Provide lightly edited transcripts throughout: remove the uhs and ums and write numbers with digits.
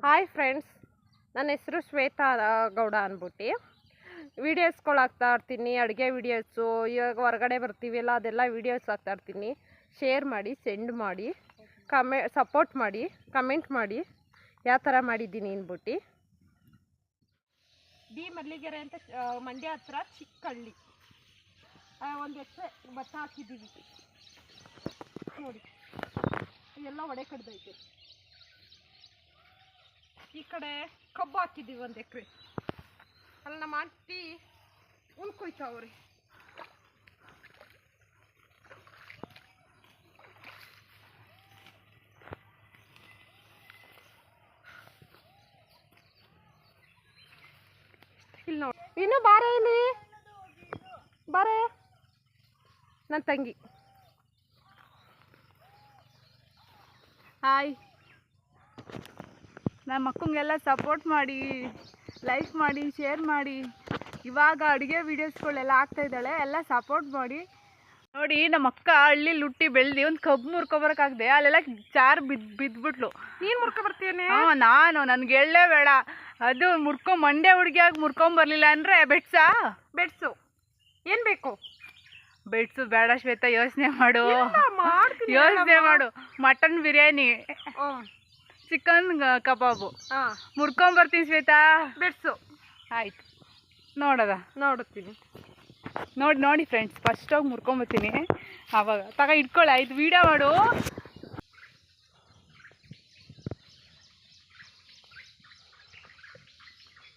Hi friends, ನನ್ನ ಹೆಸರು ಶ್ವೇತಾ ಗೌಡ ಅಂದ್ಬಿಟ್ಟು ವೀಡಿಯೋಸ್ಗಳು ಹಾಕ್ತಾ ಇರ್ತೀನಿ. ಅಡುಗೆ ವೀಡಿಯೋಸು, ಇವಾಗ ಹೊರಗಡೆ ಬರ್ತೀವಲ್ಲ ಅದೆಲ್ಲ ವೀಡಿಯೋಸ್ ಹಾಕ್ತಾ ಇರ್ತೀನಿ. ಶೇರ್ ಮಾಡಿ, ಸೆಂಡ್ ಮಾಡಿ, ಸಪೋರ್ಟ್ ಮಾಡಿ, ಕಮೆಂಟ್ ಮಾಡಿ ಯಾವ ಥರ ಮಾಡಿದ್ದೀನಿ ಅಂದ್ಬಿಟ್ಟು. ಡಿ ಮಲ್ಲಿಗೆರೆ ಅಂತ ಮಂಡ್ಯ ಹತ್ರ ಚಿಕ್ಕಹಳ್ಳಿ ಒಂದು ಎಕರೆ ಭತ್ತ ಹಾಕಿದ್ದೀವಿ ನೋಡಿ. ಎಲ್ಲ ಒಡೆ ಕಡ್ದೈತೆ. ಈ ಕಡೆ ಕಬ್ಬು ಹಾಕಿದ್ದೀವಿ 1 ಎಕರೆ. ಅಲ್ಲಿ ನಮ್ಮ ಆಂಟಿ ಉಳ್ಕೊಯ್ತಾವ್ರಿ. ಇಲ್ಲಿ ನೋಡಿ, ಇನ್ನು ಬಾರೆ, ಇಲ್ಲಿ ಬಾರೆ ನನ್ನ ತಂಗಿ. ಹಾಯ್, ನನ್ನ ಮಕ್ಕಳಿಗೆಲ್ಲ ಸಪೋರ್ಟ್ ಮಾಡಿ, ಲೈಕ್ ಮಾಡಿ, ಶೇರ್ ಮಾಡಿ. ಇವಾಗ ಅಡುಗೆ ವೀಡಿಯೋಸ್ಗಳೆಲ್ಲ ಆಗ್ತಾಯಿದ್ದಾಳೆ, ಎಲ್ಲ ಸಪೋರ್ಟ್ ಮಾಡಿ. ನೋಡಿ, ನಮ್ಮ ಅಕ್ಕ ಹಳ್ಳಿಲಿ ಹುಟ್ಟಿ ಬೆಳೆದು ಒಂದು ಕಬ್ಬು ಮುರ್ಕೊಬರೋಕ್ಕಾಗದೆ ಅಲ್ಲೆಲ್ಲ ಚಾರ್ ಬಿದ್ದುಬಿಟ್ಲು. ನೀನು ಮುರ್ಕೊಬರ್ತೀನಿ? ಹ್ಞೂ, ನನಗೆ ಎಳ್ಳೇ ಬೇಡ, ಅದು ಮಂಡ್ಯ ಹುಡುಗಿಯಾಗಿ ಮುರ್ಕೊಂಬರ್ಲಿಲ್ಲ ಅಂದರೆ ಬೆಡ್ಸು ಏನು ಬೇಕು? ಬೆಡ್ಸು ಬೇಡ ಶ್ವೇತಾ, ಯೋಚನೆ ಮಾಡು. ಮಟನ್ ಬಿರಿಯಾನಿ, ಚಿಕನ್ ಕಬಾಬು ಮುರ್ಕೊಂಬರ್ತೀನಿ ಶ್ವೇತಾ. ಬೆಡ್ಸು ಆಯ್ತು, ನೋಡುತ್ತೀನಿ. ನೋಡಿ ಫ್ರೆಂಡ್ಸ್, ಫಸ್ಟಾಗಿ ಮುರ್ಕೊಂಬರ್ತೀನಿ. ಆವಾಗ ಇಟ್ಕೊಳ್ಳಿ, ಆಯ್ತು, ವೀಡಿಯೋ ಮಾಡು.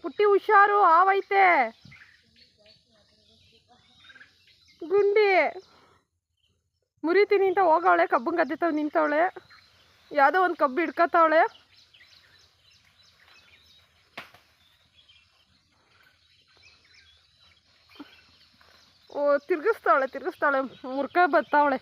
ಪುಟ್ಟಿ ಹುಷಾರು, ಆವೈತೆ ಗುಂಡಿ. ಮುರಿತೀನಿ ಅಂತ ಹೋಗವಳೆ, ಕಬ್ಬಂಗೆ ಗದ್ದೆತಾವ್ ನಿಂತವಳೆ. ಯಾವುದೋ ಒಂದು ಕಬ್ಬು ಹಿಡ್ಕತ್ತವಳೆ. ತಿರ್ಗಿಸ್ತಾವಳೆ ಮುರ್ಕ ಬತ್ತಾವಳೆ.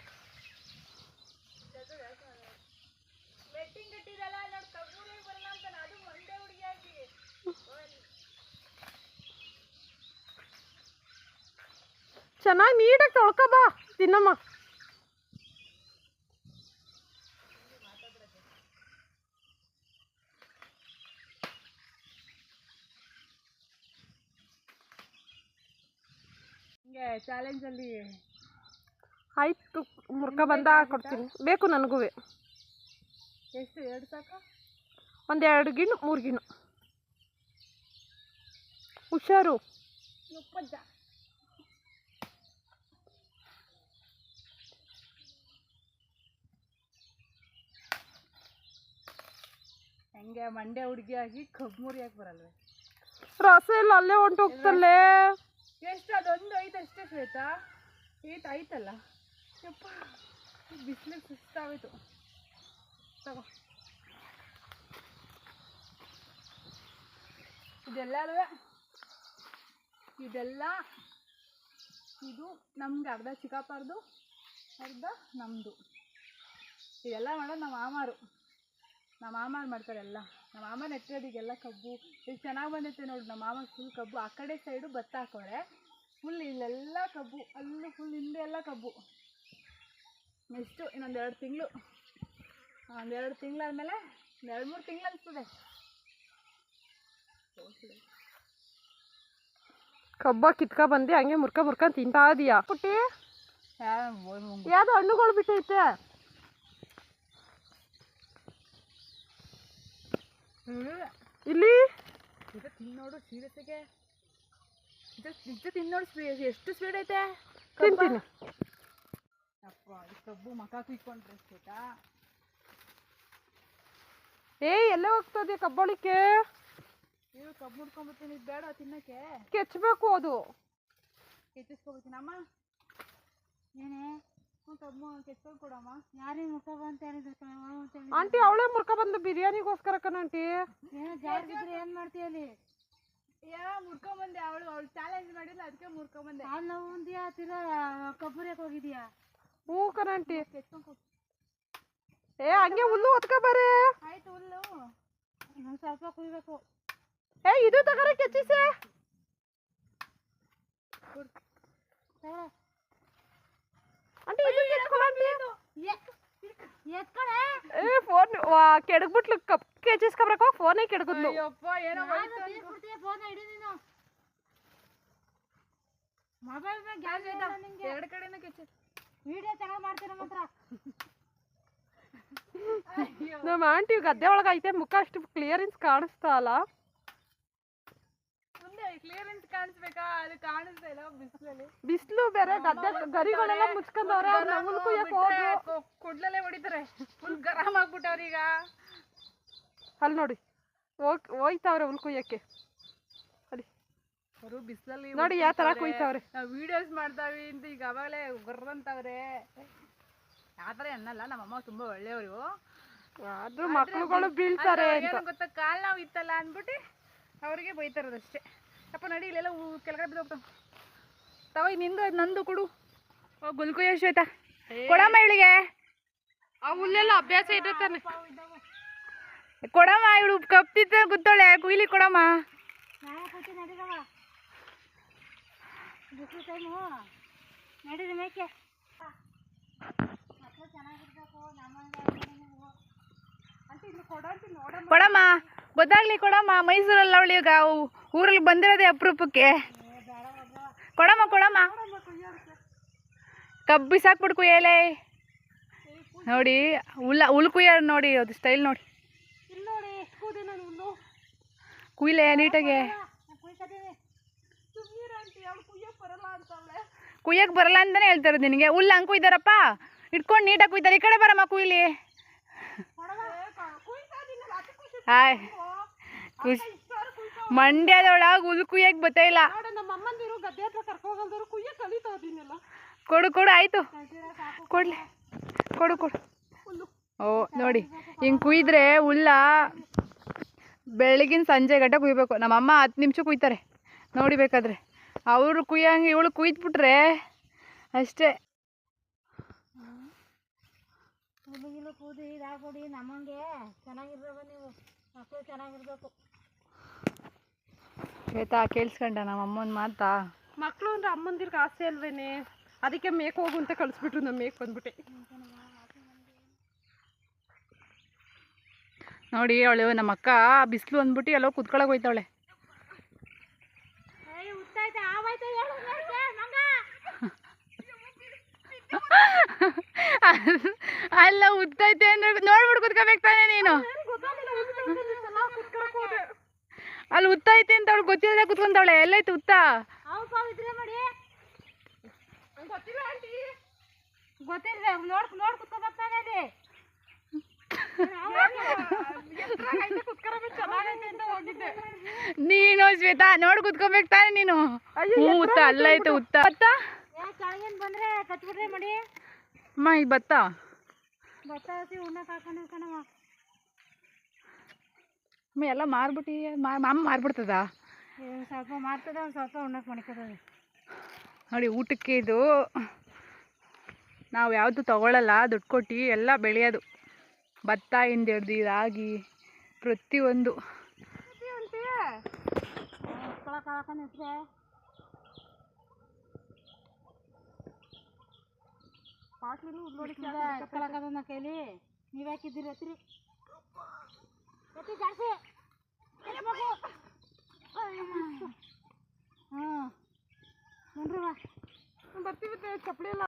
ಚೆನ್ನಾಗಿ ನೀಟಾಗಿ ತೊಳ್ಕೊಬಾ ತಿನ್ನಮ್ಮ. ಚಾಲೆಂಜಲ್ಲಿ ಆಯ್ತು, ಮುರ್ಕ ಬಂದ ಕೊಡ್ತೀನಿ. ಬೇಕು ನನಗೂ. ಎಷ್ಟು? 2 ಸಾಕ? 1-2 ಗಿಣ್ಣು 3 ಗಿಣ್ಣು. ಹುಷಾರು. ಹೆಂಗೆ ಮಂಡ್ಯ ಹುಡುಗಿಯಾಗಿ ಕಬ್ಬು ಮುರಿಯಕ್ಕೆ ಬರಲ್ವೇ? ರಸ ಎಲ್ಲ ಅಲ್ಲೇ ಹೊಂಟೋಗ್ತಲ್ಲೇ. ಎಷ್ಟು? ಅದೊಂದು ಐತೆ ಅಷ್ಟೇ ಶ್ವೇತಾ. ಆಯ್ತಲ್ಲ. ಯಪ್ಪ, ಬಿಸಿಲಿಗೆ ಸುಸ್ತಾಗೋಯ್ತು. ತಗೋ, ಇದು ನಮ್ಗೆ ಅರ್ಧ ಚಿಕ್ಕಪ್ಪರ್ದು, ಅರ್ಧ ನಮ್ಮದು. ಇದೆಲ್ಲ ಮಾಡೋದು ನಮ್ಮ ಮಾಮಾರು ಮಾಡ್ತಾರೆ ಎಲ್ಲ. ನಮ್ಮ ಮಾಮ ನೆಟ್ಟಿರೋದಿಗೆಲ್ಲ ಕಬ್ಬು ಇದು ಚೆನ್ನಾಗಿ ಬಂದೈತೆ ನೋಡಿ. ನಮ್ಮ ಮಾಮ ಫುಲ್ ಕಬ್ಬು. ಆ ಕಡೆ ಸೈಡು ಭತ್ತ ಹಾಕೋರೆ, ಫುಲ್ ಇಲ್ಲೆಲ್ಲ ಕಬ್ಬು, ಅಲ್ಲೂ ಫುಲ್ ಹಿಂದೆ ಎಲ್ಲ ಕಬ್ಬು. ನೆಕ್ಸ್ಟು ಇನ್ನೊಂದು 2 ತಿಂಗಳು, 2 ತಿಂಗಳಾದಮೇಲೆ 2-3 ತಿಂಗಳು ಅನಿಸ್ತದೆ. ಕಬ್ಬ ಕಿತ್ಕ ಬಂದು ಹಂಗೆ ಮುರ್ಕ ತಿಂತಾ ಇದೀಯಾ ಪುಟ್ಟಿ? ಯಾವ್ದು ಹಣ್ಣುಗಳು ಬಿಟ್ಟೈತೆ? ಇಲ್ಲಿ ತಿನ್ನೋಡು ಸೀರಿಯಸ್ಗೆ, ನಿಜ ತಿನ್ನೋಡು. ಎಷ್ಟು ಸ್ವೀಟ್ ಐತೆ. ತಿಂತೀನಿ. ಅಪ್ಪ, ಕಬ್ಬು ಮಕ ಕುಯ್ಕೊಂಡ್ರೆ ಶ್ವೇತಾ. ಎಲ್ಲ ಹೋಗ್ತದೆ ಕಬ್ಬಳಿಕೆ? ಕಬ್ಬು ಮುಡ್ಕೊಂಡ್ಬಿಡ್ತೀನಿ. ಬೇಡ ತಿನ್ನಕ್ಕೆ, ಕೆಚ್ಚಬೇಕು. ಅದು ಕೆಚ್ಚಿಸ್ಕೊಬಿಡ್ತೀನಿ. ಅಮ್ಮ ಏನೇ ಕಬ್ಬು ಕೆಚ್ಕೊಂಡು ಕೊಡಮ್ಮ. ಯಾರೇನು ಮುಖ ಅಂತ ಹೇಳಿದ್ರು ಆಂಟಿ? ಅವಳೇ ಮುರ್ಕ ಬಂದು ಬಿರಿಯಾನಿಗೋಸ್ಕರ ಆಂಟಿ. ಏನು ಮಾಡ್ತೀಯಲ್ಲಿ? ಮುರ್ಕೊಂಬಂದೆ. ಅವಳು ಚಾಲೆಂಜ್ ಮಾಡಿಲ್ಲ, ಅದಕ್ಕೆ ಮುರ್ಕೊಂಬಂದೆ. ಕಬ್ಬುರಿಯಕ್ಕೆ ಹೋಗಿದ್ಯಾ? ಹ್ಞೂ ಕಣಂಟಿ. ಹಂಗೆ ಹುಲ್ಲು ಹೊತ್ಕ ಬರೇ. ಆಯ್ತು, ಹುಲ್ಲು ಸ್ವಲ್ಪ ಕುಯ್ಬೇಕು. ಇದು ತಗರ ಕೆಚ್ಚಿಸೆ. ಆಂಟಿ ಇದು ಕೆಚ್ಕೊಳ್ಳಿ. ಏ ಫೋನ್ ಕೆಡಗ್ಬಿಟ್ಲು ಕಪ್ ಕೆಚ್ಚಿಸ್ಕೊಬ್ರಕ್ಕ ಫೋನೇ ಕೆಡಗುದ್ಲು. ಅಯ್ಯಪ್ಪ ಏನೋ ಎರಡು ಕಡೆನೂ ಕೆಚ್ಚ ವಿಡಿಯೋ ಚೆನ್ನಾಗಿ ಮಾಡ್ತೀರ ಮಾತ್ರ. ನಮ್ಮ ಆಂಟಿ ಗದ್ದೆ ಒಳಗೆ ಐತೆ, ಮುಖ ಅಷ್ಟು ಕ್ಲಿಯರೆನ್ಸ್ ಕಾಣಿಸ್ತಾ ಅಲ್ಲ. ಮುಂದೆ ಕ್ಲಿಯರೆನ್ಸ್ ಕಾಣಿಸ್ಬೇಕಾ? ಅದು ಕಾಣಿಸ್ತಾ ಇಲ್ಲ ಬಿಸಿಲಲ್ಲಿ. ಬಿಸಿಲು ಬೇರೆ, ಗದ್ದೆ ಗರಿಗಳೆಲ್ಲ ಮುಚ್ಕೊಂಡವ್ರೆ. ನಮ್ಮನ್ ಕುಯ್ಯಕ್ ಹೋದ್ರು ಕೊಡ್ಲಲ್ಲೇ ಹೊಡಿತಾರೆ. ಫುಲ್ ಗರಂ ಆಗ್ಬಿಟ್ಟವ್ರೀಗ. ಅಲ್ಲಿ ನೋಡಿ ಹೋಯ್ತಾವ್ರೆ ಹುಲ್ ಕುಯ್ಯಕ್ಕೆ. ಅಲ್ಲಿ ಅವರು ಬಿಸಿಲಲ್ಲಿ ನೋಡಿ ಯಾವ ತರ ಕುಯ್ತಾವ್ರೆ. ನಾವು ವಿಡಿಯೋಸ್ ಮಾಡ್ತಾವಿ ಅಂತ ಈಗ ಅವಾಗಲೇ ಗೊರ್ರಂತವ್ರೆ. ಆ ಥರ ಅನ್ನಲ್ಲ, ನಮ್ಮಮ್ಮ ತುಂಬ ಒಳ್ಳೆಯವರು. ಆದ್ರೂ ಮಕ್ಳುಗಳು ಬೀಳ್ತಾರೆ ಅಂತ ಗೊತ್ತಾ, ಕಾಲು ನಾವು ಇತ್ತಲ್ಲ ಅಂದ್ಬಿಟ್ಟು ಅವ್ರಿಗೆ ಬೈತಾರದಷ್ಟೇ. ಅಪ್ಪ ನಡಿ, ಇಲ್ಲೆಲ್ಲ ಕೆಳಗಡೆ ಬಿದ್ದೋಗ್ತಾವ. ತವ ನಿಂದು ನಂದು ಕೊಡು. ಗುಲ್ಕುಯ್ಯ ಶ್ವೇತಾ ಕೊಡಮ್ಮ ಇವಳಿಗೆ. ಆ ಹುಲ್ಲೆಲ್ಲ ಅಭ್ಯಾಸ ಇರುತ್ತಾನೆ. ಕೊಡಮ್ಮ, ಇವಳು ಕಪ್ತಿತ್ತ ಗೊತ್ತಾಳೆ, ಕುಯ್ಲಿ ಕೊಡಮ್ಮ. ನಡೀರಿ ಮೇಕೆ ಕೊಡಮ್ಮ, ಗೊತ್ತಾಗ್ಲಿ ಕೊಡಮ್ಮ. ಮೈಸೂರಲ್ಲಿ ಅವಳು ಈಗ ಊರಲ್ಲಿ ಬಂದಿರೋದೇ ಅಪರೂಪಕ್ಕೆ. ಕೊಡಮ್ಮ ಕೊಡಮ್ಮ, ಕಬ್ಬು ಬಿಸಾಕ್ಬಿಟ್ಟು ಕುಯ್ಯಲೇ. ನೋಡಿ ಹುಲ್ ಕುಯ್ಯ ನೋಡಿ, ಅದು ಸ್ಟೈಲ್ ನೋಡಿ. ಕುಯ್ಲೆ ನೀಟಾಗೆ. ಕುಯ್ಯಕ್ಕೆ ಬರಲ್ಲ ಅಂತಾನೆ ಹೇಳ್ತಾರೆ ನಿನಗೆ. ಹುಲ್ಲು ಹಂಗೆ ಕುಯ್ದಾರಪ್ಪ, ಇಟ್ಕೊಂಡು ನೀಟಾಗಿ ಕುಯ್ತಾರೆ. ಈ ಕಡೆ ಬರಮ್ಮ ಕುಯ್ಲಿ. ಹಾಯ್ ಖುಷಿ. ಮಂಡ್ಯದೊಳಗೆ ಹುಲ್ ಕುಯ್ಯಕ್ಕೆ ಬತ್ತಾ ಇಲ್ಲ. ಕೊಡು ಕೊಡು, ಆಯ್ತು ಕೊಡ್ಲಿ, ಕೊಡು ಕೊಡು. ಓ ನೋಡಿ, ಹಿಂಗೆ ಕುಯ್ದ್ರೆ ಹುಲ್ಲ ಬೆಳಗಿನ ಸಂಜೆ ಗಂಟೆ ಕುಯ್ಬೇಕು. ನಮ್ಮಮ್ಮ 10 ನಿಮಿಷ ಕುಯ್ತಾರೆ ನೋಡಿ. ಬೇಕಾದ್ರೆ ಅವರು ಕುಯ್ಯಂಗೆ ಇವಳು ಕುಯ್ದ್ಬಿಟ್ರೆ ಅಷ್ಟೇ. ಹುಡುಗಿಲು ಕೂದಿ ಇದಾಗ್ಬಿಡಿ. ನಮ್ಮಂಗೆ ಚೆನ್ನಾಗಿರ್ಬೇಕು, ನೀವು ಮಕ್ಕಳು ಚೆನ್ನಾಗಿರ್ಬೇಕು. ಶ್ವೇತಾ ಕೇಳಿಸ್ಕೊಂಡ ನಮ್ಮಮ್ಮನ ಮಾತಾ? ಮಕ್ಳು ಅಂದ್ರೆ ಅಮ್ಮಂದಿರ್ಗೆ ಆಸೆ ಅಲ್ವೇನೆ, ಅದಕ್ಕೆ ಮೇಕ್ ಹೋಗು ಅಂತ ಕಳಿಸ್ಬಿಟ್ರು. ನಮ್ಮ ಮೇಕ್ ಬಂದ್ಬಿಟ್ಟೆ. ನೋಡಿ ಅವಳು ನಮ್ಮ ಅಕ್ಕ ಬಿಸಿಲು ಅಂದ್ಬಿಟ್ಟು ಎಲ್ಲೋ ಕುತ್ಕೊಳಕ್ ಹೋಯ್ತಾವಳೆ. ಅಲ್ಲ ಉತ್ತೈತೆ ಅಂದ್ರೆ ನೋಡ್ಬಿಟ್ಟು ಕುತ್ಕೋಬೇಕು ತಾನೆ ನೀನು. ಅಲ್ಲಿ ಉತ್ತೈತೆ ಅಂತ ಅವಳು ಗೊತ್ತಿಲ್ಲದೆ ಕುತ್ಕೊಂತವಳೆ. ಎಲ್ಲೈತೆ ಉತ್ತ? ಗೊತ್ತಿಲ್ಲ, ನೋಡ್ ಕುತ್ಕೋಬೇಕಾನೆ ಅಲ್ಲಿ. ನೀನು ಶ್ವೇತಾ ನೋಡಿ ಕುತ್ಕೋಬೇಕು ತಾನೆ ನೀನು. ಉತ್ತ ಅಲ್ಲೈತೆ ಉತ್ತ. ಕೆಳಗೇನು ಬಂದ್ರೆ ಕಚ್ಬಿಟ್ರೆ ಮಾಡಿ ಅಮ್ಮ ಈ ಭತ್ತ ಹಸಿ ಉಣ್ಣಕ್ಕೆ ಹಾಕೊಂಡಿರ್ತಾನವ. ಅಮ್ಮ ಎಲ್ಲ ಮಾರ್ಬಿಟ್ಟು ಅಮ್ಮ ಮಾರ್ಬಿಡ್ತದ. ಸ್ವಲ್ಪ ಮಾರ್ತದೆ, ಒಂದು ಸ್ವಲ್ಪ ಉಣ್ಣಕ್ಕೆ ಮಣಿಕದ. ನೋಡಿ ಊಟಕ್ಕೆ ಇದು ನಾವು ಯಾವುದು ತಗೊಳ್ಳಲ್ಲ, ದುಡ್ಡು ಕೊಟ್ಟು ಎಲ್ಲ ಬೆಳೆಯೋದು. ಭತ್ತ ಹಿಂದಿಡ್ದು ರಾಗಿ ಪ್ರತಿಯೊಂದು. ನನ್ನ ಕೈಲಿ ನೀವು ಹಾಕಿದ್ದೀರಿ ಹತ್ರಿ ಜಾಸ್ತಿ. ಬರ್ತೀವಿ ಚಪ್ಪಲಿ ಎಲ್ಲ.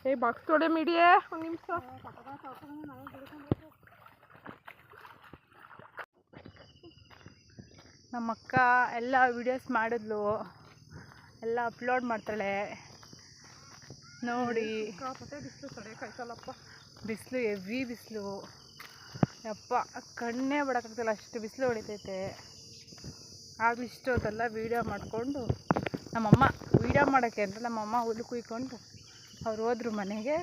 ಏ ಬಾಕ್ಸ್ ತೊಡೆ ಮಿಡಿಯೇ ಒಂದು ನಿಮಿಷ. ನಮ್ಮ ಅಕ್ಕ ಎಲ್ಲ ವಿಡಿಯೋಸ್ ಮಾಡಿದ್ಲು, ಎಲ್ಲ ಅಪ್ಲೋಡ್ ಮಾಡ್ತಾಳೆ ನೋಡಿ. ಬಿಸಿಲು ಸಡೆ ಕಾಯ್ತಲ್ಲಪ್ಪ. ಬಿಸಿಲು ಹೆವಿ ಬಿಸಿಲು ಯಪ್ಪ, ಕಣ್ಣೇ ಬಿಡೋಕ್ಕಾಗ್ತಿಲ್ಲ, ಅಷ್ಟು ಬಿಸಿಲು ಹೊಡಿತೈತೆ. ಆಗ ಇಷ್ಟೊತ್ತೆಲ್ಲ ವೀಡಿಯೋ ಮಾಡಿಕೊಂಡು ನಮ್ಮಮ್ಮ ವೀಡಿಯೋ ಮಾಡೋಕ್ಕೆ ಅಂತ ನಮ್ಮಮ್ಮ ಹುಲ್ಲು ಕುಯ್ಕೊಂಡು ಅವ್ರು ಹೋದ್ರು ಮನೆಗೆ.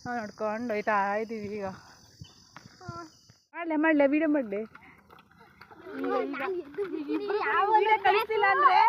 ನಾವು ನೋಡ್ಕೊಂಡು ಹೋಯ್ತಾ ಇದ್ದೀವಿ. ಈಗ ಮಾಡಲೆ ವೀಡಿಯೋ ಮಾಡಲಿ. ಕಳಿಸಿಲ್ಲ ಅಂದರೆ